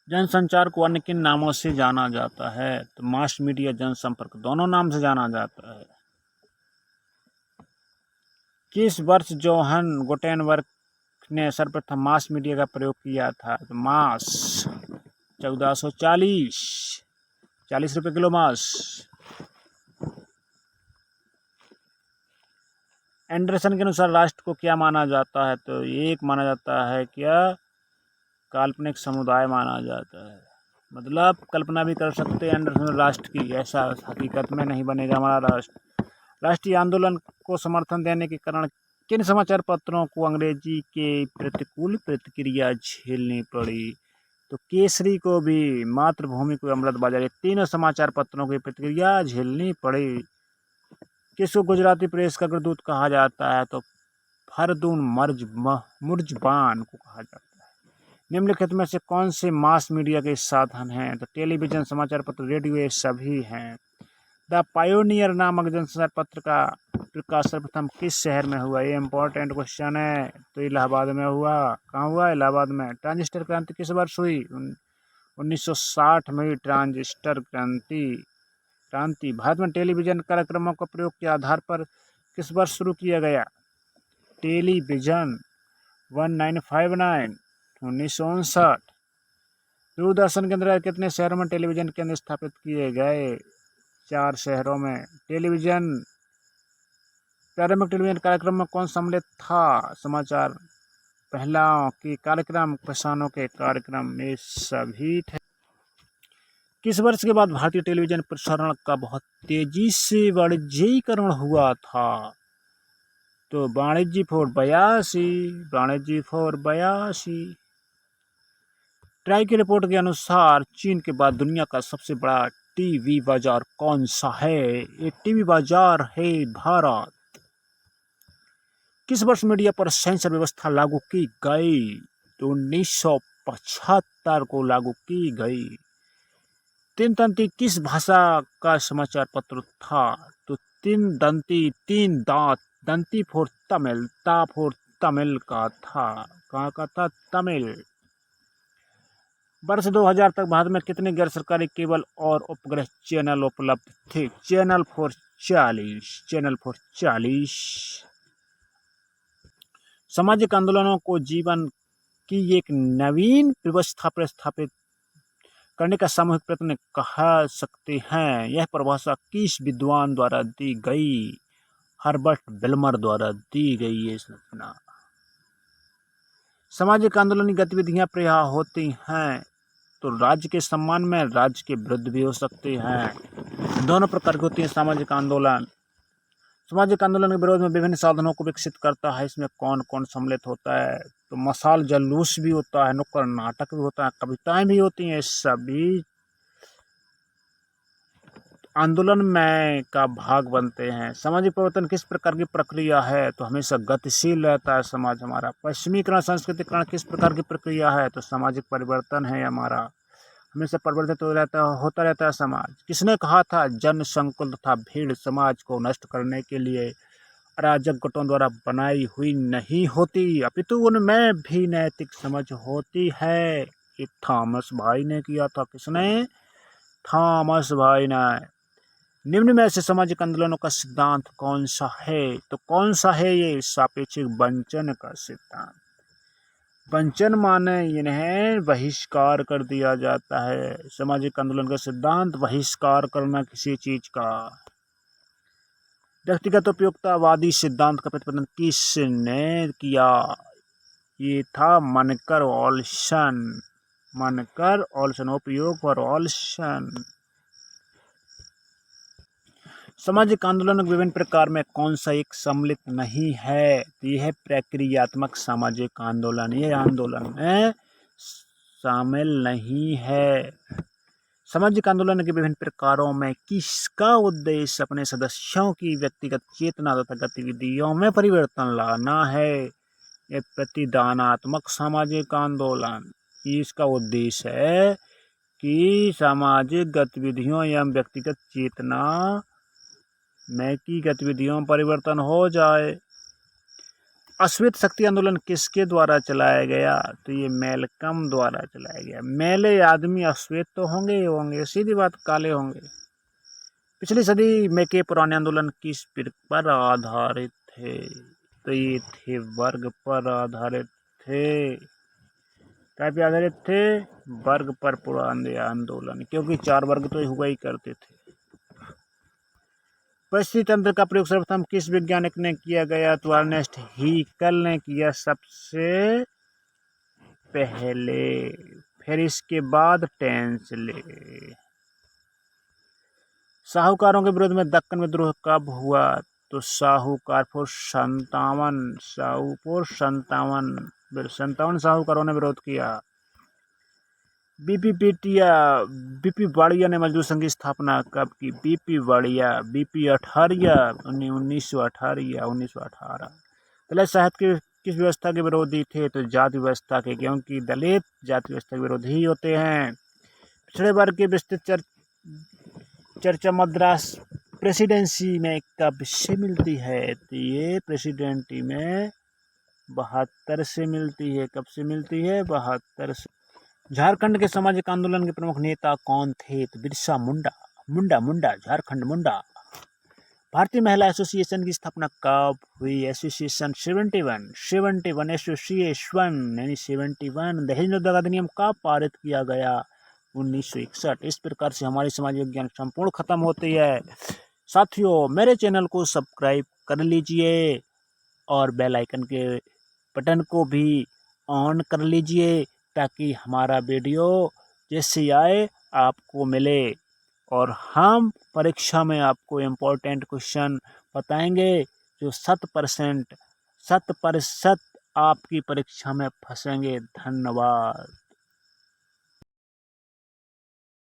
जनसंचार को अन्य किन नामों से जाना जाता है? तो मास मीडिया, जनसंपर्क दोनों नाम से जाना जाता है। किस वर्ष जोहन गुटेनबर्ग ने सर्वप्रथम मास मीडिया का प्रयोग किया था? तो मास 1440, 40 रुपये किलो मास। एंडरसन के अनुसार राष्ट्र को क्या माना जाता है? तो एक माना जाता है क्या, काल्पनिक समुदाय माना जाता है। मतलब कल्पना भी कर सकते हैं एंडरसन राष्ट्र की, ऐसा हकीकत में नहीं बनेगा हमारा राष्ट्र। राष्ट्रीय आंदोलन को समर्थन देने के कारण किन समाचार पत्रों को अंग्रेजी के प्रतिकूल प्रतिक्रिया झेलनी पड़ी? तो केसरी को भी, मातृभूमि को, अमृत बाजार, ये तीनों समाचार पत्रों की प्रतिक्रिया झेलनी पड़ी। किसको गुजराती प्रेस का अग्रदूत कहा जाता है? तो फरदून मुर्जबान को कहा जाता है। निम्नलिखित में से कौन से मास मीडिया के साधन हैं? तो टेलीविजन, समाचार पत्र, रेडियो, ये सभी हैं। द पायोनियर नामक जनसंचार पत्र का प्रकाश सर्वप्रथम किस शहर में हुआ? ये इंपॉर्टेंट क्वेश्चन है। तो इलाहाबाद में हुआ। कहाँ हुआ? इलाहाबाद में। ट्रांजिस्टर क्रांति किस वर्ष हुई? 1960 में हुई ट्रांजिस्टर क्रांति। भारत में टेलीविजन कार्यक्रमों का प्रयोग के आधार पर किस वर्ष शुरू किया गया? टेलीविजन 1959, 1959। दूरदर्शन केंद्र कितने शहरों में टेलीविजन केंद्र स्थापित किए गए? 4 शहरों में। टेलीविजन, प्रारंभिक टेलीविजन कार्यक्रम में कौन सम्मिलित था? समाचार, महिलाओं के कार्यक्रम, किसानों के कार्यक्रम, ये सभी थे। किस वर्ष के बाद भारतीय टेलीविजन प्रसारण का बहुत तेजी से वाणिज्यीकरण हुआ था? तो वाणिज्य फोर बयासी। ट्राई की रिपोर्ट के अनुसार चीन के बाद दुनिया का सबसे बड़ा टीवी बाजार कौन सा है? ये टीवी बाजार है भारत। किस वर्ष मीडिया पर सेंसर व्यवस्था लागू की गई? तो 1975 को लागू की गई। तीन दंती किस भाषा का समाचार पत्र था? तो तीन दांत, दंती फोर तमिल, ता फोर तमिल का था। कहाँ का था? तमिल। वर्ष 2000 तक भारत में कितने गैर सरकारी केबल और उपग्रह चैनल उपलब्ध थे? Channel four 40। सामाजिक आंदोलनों को जीवन की एक नवीन व्यवस्था प्रस्थापित करने का सामूहिक प्रयत्न कह सकते हैं। यह परिभाषा किस विद्वान द्वारा दी गई? हर्बर्ट बिल्मर द्वारा दी गई है सूचना। सामाजिक आंदोलनी गतिविधियां प्रायः होती हैं तो राज्य के सम्मान में, राज्य के विरुद्ध भी हो सकते हैं। दोनों प्रकार की होती है सामाजिक आंदोलन। सामाजिक आंदोलन के विरोध में विभिन्न साधनों को विकसित करता है। इसमें कौन कौन सम्मिलित होता है? तो मशाल जुलूस भी होता है, नुक्कड़ नाटक भी होता है, कविताएं भी होती हैं। सभी आंदोलन में का भाग बनते हैं। सामाजिक परिवर्तन किस प्रकार की प्रक्रिया है? तो हमेशा गतिशील रहता है समाज हमारा। पश्चिमीकरण, संस्कृतिकरण किस प्रकार की प्रक्रिया है? तो सामाजिक परिवर्तन है हमारा। हमेशा परिवर्तित होता रहता है समाज। किसने कहा था जन संकुल तथा भीड़ समाज को नष्ट करने के लिए अराजक गुटों द्वारा बनाई हुई नहीं होती, अपितु उनमें भी नैतिक समझ होती है? ये थॉमस भाई ने किया था। किसने? थॉमस भाई ने। निम्न में से सामाजिक आंदोलनों का सिद्धांत कौन सा है? तो कौन सा है ये? सापेक्षिक वंचन का सिद्धांत। वंचन माने इन्हें बहिष्कार कर दिया जाता है। सामाजिक आंदोलन का सिद्धांत बहिष्कार करना किसी चीज का। व्यक्तिगत उपयोगितावादी सिद्धांत का प्रतिपादन किसने किया? ये था मनकर ऑल्सन। उपयोग और ऑल्सन। सामाजिक आंदोलन के विभिन्न प्रकार में कौन सा एक सम्मिलित नहीं है? तो यह है प्रक्रियात्मक सामाजिक आंदोलन। ये आंदोलन में शामिल नहीं है। सामाजिक आंदोलन के विभिन्न प्रकारों में किसका उद्देश्य अपने सदस्यों की व्यक्तिगत चेतना तथा गतिविधियों में परिवर्तन लाना है? ये प्रतिदानात्मक सामाजिक आंदोलन। इसका उद्देश्य है कि सामाजिक गतिविधियों एवं व्यक्तिगत चेतना में की गतिविधियों में परिवर्तन हो जाए। अश्वेत शक्ति आंदोलन किसके द्वारा चलाया गया? तो ये मैल्कम द्वारा चलाया गया। मैले आदमी अश्वेत तो होंगे ही होंगे, सीधी बात, काले होंगे। पिछली सदी में के पुराने आंदोलन किस पर आधारित थे? तो ये थे वर्ग पर आधारित थे। क्या पे आधारित थे? वर्ग पर पुराने आंदोलन, क्योंकि 4 वर्ग तो हुआ ही करते थे। परिस्थिति तंत्र का प्रयोग सर्वप्रथम किस वैज्ञानिक ने किया गया? तो अर्नेस्ट हीकल ने किया सबसे पहले। फिर इसके बाद टेंसले। साहूकारों के विरोध में दक्कन विद्रोह कब हुआ? तो साहूकार 57 साहूकारों ने विरोध किया। बीपी वाड़िया ने मजदूर संघ की स्थापना कब की? बीपी अठारिया 1918। दलित साहित्य की किस व्यवस्था के विरोधी थे? तो जाति व्यवस्था के, क्योंकि दलित जाति व्यवस्था के विरोधी होते हैं। पिछड़े वर्ग की विस्तृत चर्चा मद्रास प्रेसिडेंसी में कब से मिलती है? तो ये प्रेसिडेंसी में 72 से मिलती है। कब से मिलती है? 72 से। झारखंड के सामाजिक आंदोलन के प्रमुख नेता कौन थे? तो बिरसा मुंडा झारखंड मुंडा। भारतीय महिला एसोसिएशन की स्थापना कब हुई? एसोसिएशन 71 एसोसिएशन यानी 71। दहेज निषेध अधिनियम कब पारित किया गया? 1961। इस प्रकार से हमारी समाज विज्ञान संपूर्ण खत्म होती है। साथियों, मेरे चैनल को सब्सक्राइब कर लीजिए और बेल आइकन के बटन को भी ऑन कर लीजिए, ताकि हमारा वीडियो जैसे आए आपको मिले, और हम परीक्षा में आपको इम्पोर्टेंट क्वेश्चन बताएंगे जो 100% आपकी परीक्षा में फंसेंगे। धन्यवाद।